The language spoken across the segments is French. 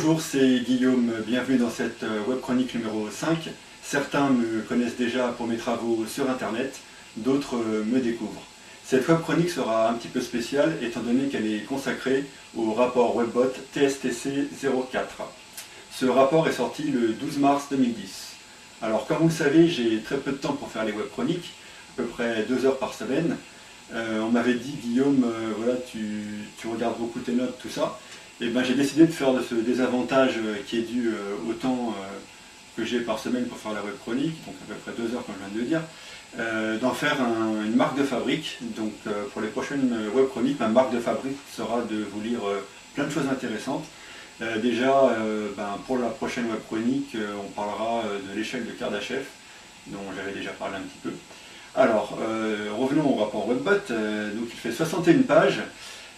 Bonjour, c'est Guillaume, bienvenue dans cette web chronique numéro 5. Certains me connaissent déjà pour mes travaux sur internet, d'autres me découvrent. Cette web chronique sera un petit peu spéciale étant donné qu'elle est consacrée au rapport WebBot TSTC 04. Ce rapport est sorti le 12 mars 2010. Alors comme vous le savez, j'ai très peu de temps pour faire les web chroniques, à peu près 2 heures par semaine. On m'avait dit, Guillaume, voilà, tu regardes beaucoup tes notes, tout ça. Et ben, j'ai décidé de faire de ce désavantage qui est dû au temps que j'ai par semaine pour faire la web chronique, donc à peu près 2 heures comme je viens de le dire, d'en faire une marque de fabrique. Donc pour les prochaines web chroniques, ma marque de fabrique sera de vous lire plein de choses intéressantes. Déjà, pour la prochaine web chronique, on parlera de l'échelle de Kardashev, dont j'avais déjà parlé un petit peu. Alors, revenons au rapport WebBot. Donc il fait 61 pages.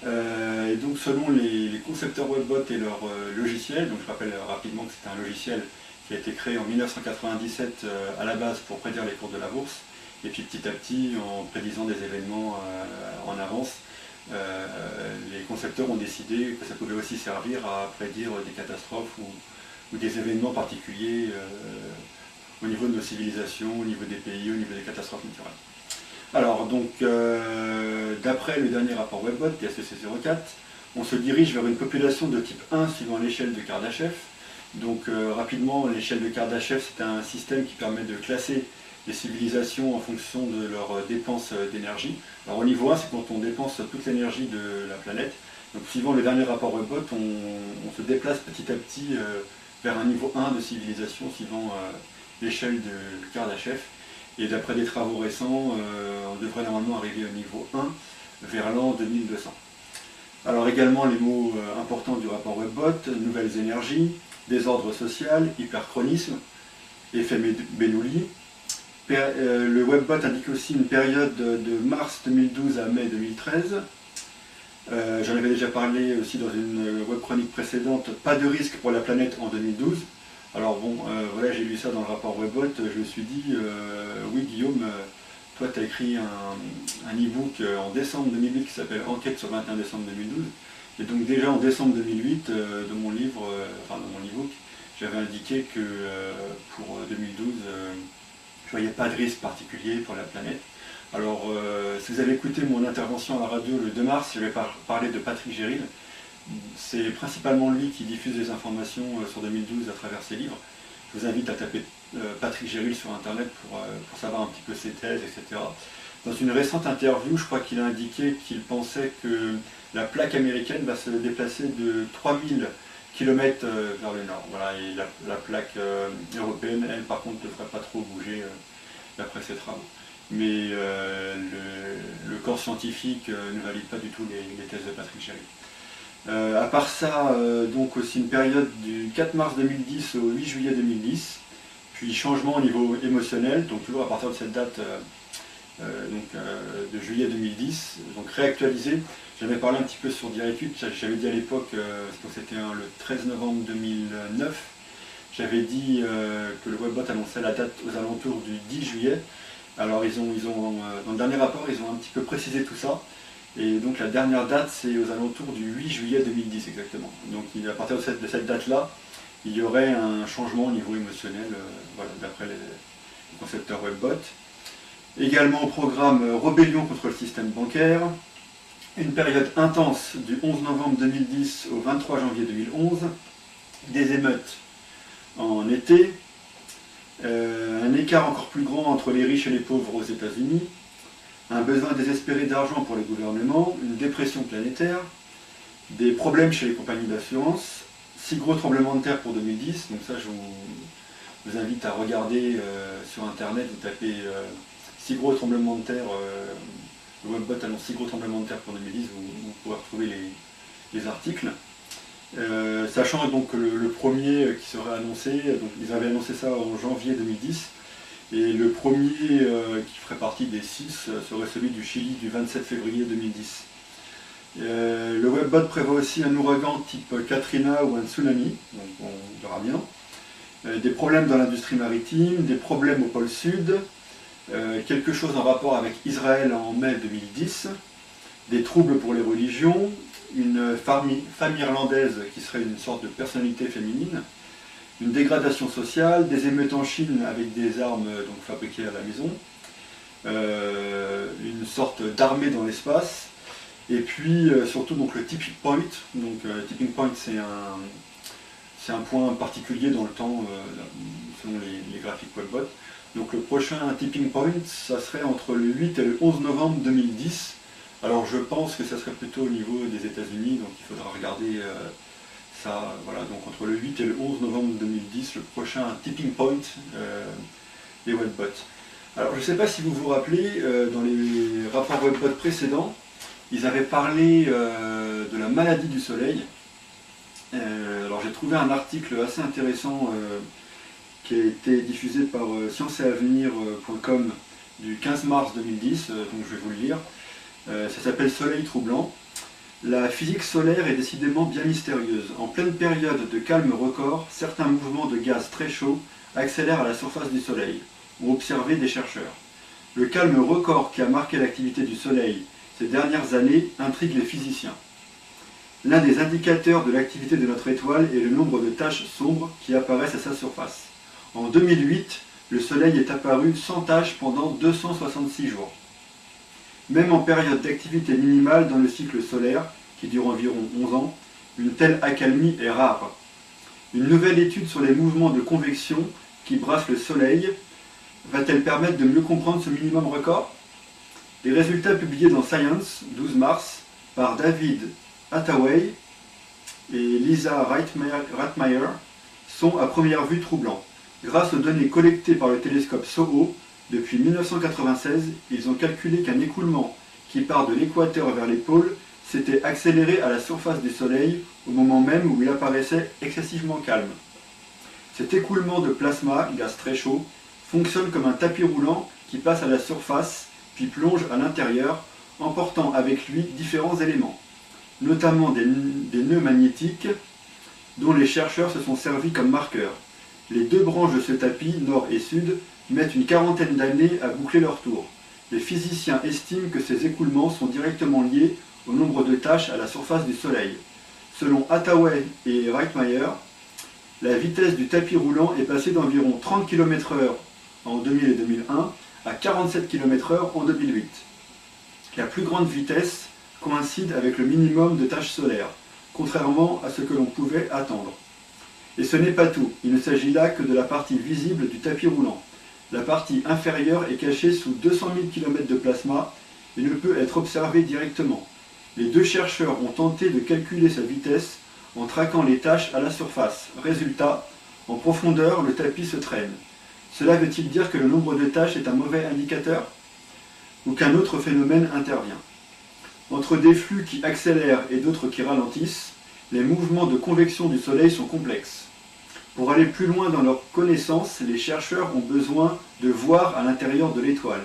Et donc selon les concepteurs WebBot et leur logiciel, donc je rappelle rapidement que c'est un logiciel qui a été créé en 1997 à la base pour prédire les cours de la bourse, et puis petit à petit, en prédisant des événements en avance, les concepteurs ont décidé que ça pouvait aussi servir à prédire des catastrophes ou des événements particuliers au niveau de nos civilisations, au niveau des pays, au niveau des catastrophes naturelles. Alors, donc, d'après le dernier rapport WebBot, TSTC 04, on se dirige vers une population de type 1 suivant l'échelle de Kardashev. Donc, rapidement, l'échelle de Kardashev, c'est un système qui permet de classer les civilisations en fonction de leurs dépenses d'énergie. Alors, au niveau 1, c'est quand on dépense toute l'énergie de la planète. Donc, suivant le dernier rapport WebBot, on se déplace petit à petit vers un niveau 1 de civilisation suivant l'échelle de Kardashev. Et d'après des travaux récents, on devrait normalement arriver au niveau 1 vers l'an 2200. Alors également les mots importants du rapport WebBot, nouvelles énergies, désordre social, hyperchronisme, effet Bernoulli. Le WebBot indique aussi une période de mars 2012 à mai 2013. J'en avais déjà parlé aussi dans une web chronique précédente, pas de risque pour la planète en 2012. Alors bon, voilà, j'ai lu ça dans le rapport WebBot, je me suis dit, oui Guillaume, toi tu as écrit un e-book en décembre 2008 qui s'appelle Enquête sur 21 décembre 2012, et donc déjà en décembre 2008, dans mon livre, dans mon e-book, j'avais indiqué que pour 2012, je ne voyais pas de risque particulier pour la planète. Alors, si vous avez écouté mon intervention à la radio le 2 mars, je vais parler de Patrick Géril. C'est principalement lui qui diffuse les informations sur 2012 à travers ses livres. Je vous invite à taper Patrick Géril sur internet pour savoir un petit peu ses thèses, etc. Dans une récente interview, je crois qu'il a indiqué qu'il pensait que la plaque américaine va se déplacer de 3000 km vers le nord. Voilà, et la plaque européenne, elle par contre, ne devrait pas trop bouger d'après ses travaux. Mais le corps scientifique ne valide pas du tout les thèses de Patrick Géril. À part ça, donc aussi une période du 4 mars 2010 au 8 juillet 2010, puis changement au niveau émotionnel, donc toujours à partir de cette date de juillet 2010, donc réactualisé. J'avais parlé un petit peu sur Direct8, j'avais dit à l'époque, c'était le 13 novembre 2009, j'avais dit que le WebBot annonçait la date aux alentours du 10 juillet. Alors dans le dernier rapport, ils ont un petit peu précisé tout ça. Et donc la dernière date, c'est aux alentours du 8 juillet 2010 exactement. Donc à partir de cette date-là, il y aurait un changement au niveau émotionnel, voilà, d'après les concepteurs WebBot. Également au programme Rébellion contre le système bancaire. Une période intense du 11 novembre 2010 au 23 janvier 2011. Des émeutes en été. Un écart encore plus grand entre les riches et les pauvres aux États-Unis. Un besoin désespéré d'argent pour les gouvernements, une dépression planétaire, des problèmes chez les compagnies d'assurance, 6 gros tremblements de terre pour 2010, donc ça je vous invite à regarder sur internet, vous tapez 6 gros tremblements de terre, le WebBot annonce 6 gros tremblements de terre pour 2010, vous pourrez retrouver les articles. Sachant donc que le premier qui serait annoncé, donc ils avaient annoncé ça en janvier 2010, et le premier qui ferait partie des 6 serait celui du Chili du 27 février 2010. Le WebBot prévoit aussi un ouragan type Katrina ou un tsunami, donc on verra bien. Des problèmes dans l'industrie maritime, des problèmes au pôle sud, quelque chose en rapport avec Israël en mai 2010, des troubles pour les religions, une femme irlandaise qui serait une sorte de personnalité féminine, une dégradation sociale, des émeutes en Chine avec des armes donc, fabriquées à la maison, une sorte d'armée dans l'espace, et puis surtout donc, le tipping point. Donc, tipping point, c'est un point particulier dans le temps, selon les graphiques Webbot. Donc le prochain tipping point, ça serait entre le 8 et le 11 novembre 2010. Alors je pense que ça serait plutôt au niveau des États-Unis, donc il faudra regarder ça. Voilà, donc entre le 8 et le 11 novembre 2010, le prochain tipping point des Webbot. Alors je ne sais pas si vous vous rappelez, dans les rapports Webbot précédents, ils avaient parlé de la maladie du soleil. Alors j'ai trouvé un article assez intéressant qui a été diffusé par scienceetavenir.com du 15 mars 2010, donc je vais vous le lire. Ça s'appelle Soleil troublant. La physique solaire est décidément bien mystérieuse. En pleine période de calme record, certains mouvements de gaz très chauds accélèrent à la surface du Soleil, ont observé des chercheurs. Le calme record qui a marqué l'activité du Soleil ces dernières années intrigue les physiciens. L'un des indicateurs de l'activité de notre étoile est le nombre de taches sombres qui apparaissent à sa surface. En 2008, le Soleil est apparu sans taches pendant 266 jours. Même en période d'activité minimale dans le cycle solaire, qui dure environ 11 ans, une telle accalmie est rare. Une nouvelle étude sur les mouvements de convection qui brassent le Soleil va-t-elle permettre de mieux comprendre ce minimum record? Les résultats publiés dans Science, 12 mars, par David Hathaway et Lisa Rathmeyer sont à première vue troublants. Grâce aux données collectées par le télescope SOHO, depuis 1996, ils ont calculé qu'un écoulement qui part de l'équateur vers les pôles s'était accéléré à la surface du Soleil au moment même où il apparaissait excessivement calme. Cet écoulement de plasma, gaz très chaud, fonctionne comme un tapis roulant qui passe à la surface puis plonge à l'intérieur, emportant avec lui différents éléments, notamment des nœuds magnétiques dont les chercheurs se sont servis comme marqueurs. Les deux branches de ce tapis, nord et sud, mettent une quarantaine d'années à boucler leur tour. Les physiciens estiment que ces écoulements sont directement liés au nombre de taches à la surface du Soleil. Selon Hathaway et Rathmeyer, la vitesse du tapis roulant est passée d'environ 30 km/h en 2000 et 2001 à 47 km/h en 2008. La plus grande vitesse coïncide avec le minimum de taches solaires, contrairement à ce que l'on pouvait attendre. Et ce n'est pas tout, il ne s'agit là que de la partie visible du tapis roulant. La partie inférieure est cachée sous 200 000 km de plasma et ne peut être observée directement. Les deux chercheurs ont tenté de calculer sa vitesse en traquant les taches à la surface. Résultat, en profondeur, le tapis se traîne. Cela veut-il dire que le nombre de taches est un mauvais indicateur? Ou qu'un autre phénomène intervient? Entre des flux qui accélèrent et d'autres qui ralentissent, les mouvements de convection du Soleil sont complexes. Pour aller plus loin dans leur connaissance, les chercheurs ont besoin de voir à l'intérieur de l'étoile.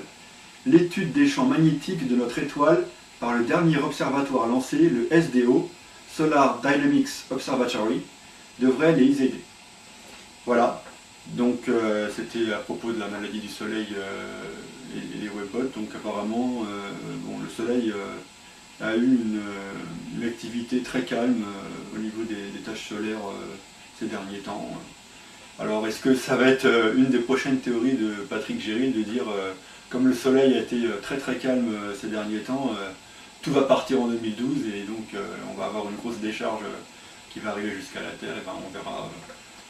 L'étude des champs magnétiques de notre étoile par le dernier observatoire lancé, le SDO, Solar Dynamics Observatory, devrait les aider. Voilà, donc c'était à propos de la maladie du Soleil et les Webbots. Donc apparemment, le Soleil a eu une activité très calme au niveau des taches solaires ces derniers temps. Alors est-ce que ça va être une des prochaines théories de Patrick Géry de dire comme le Soleil a été très très calme ces derniers temps, tout va partir en 2012 et donc on va avoir une grosse décharge qui va arriver jusqu'à la Terre, et ben, on verra.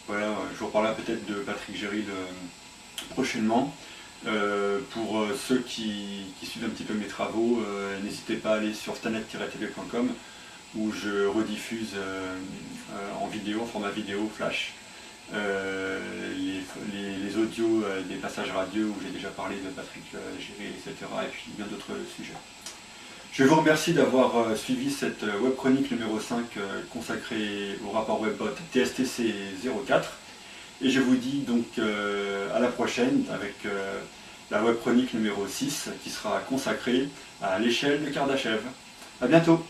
Voilà, je vous reparlerai peut-être de Patrick Géry prochainement. Pour ceux qui suivent un petit peu mes travaux, n'hésitez pas à aller sur stanet-tv.com où je rediffuse en vidéo, en format vidéo flash, les audios des passages radio où j'ai déjà parlé de Patrick Géry, etc. et puis bien d'autres sujets. Je vous remercie d'avoir suivi cette web chronique numéro 5 consacrée au rapport Webbot TSTC 04 et je vous dis donc à la prochaine avec la web chronique numéro 6 qui sera consacrée à l'échelle de Kardashev. A bientôt.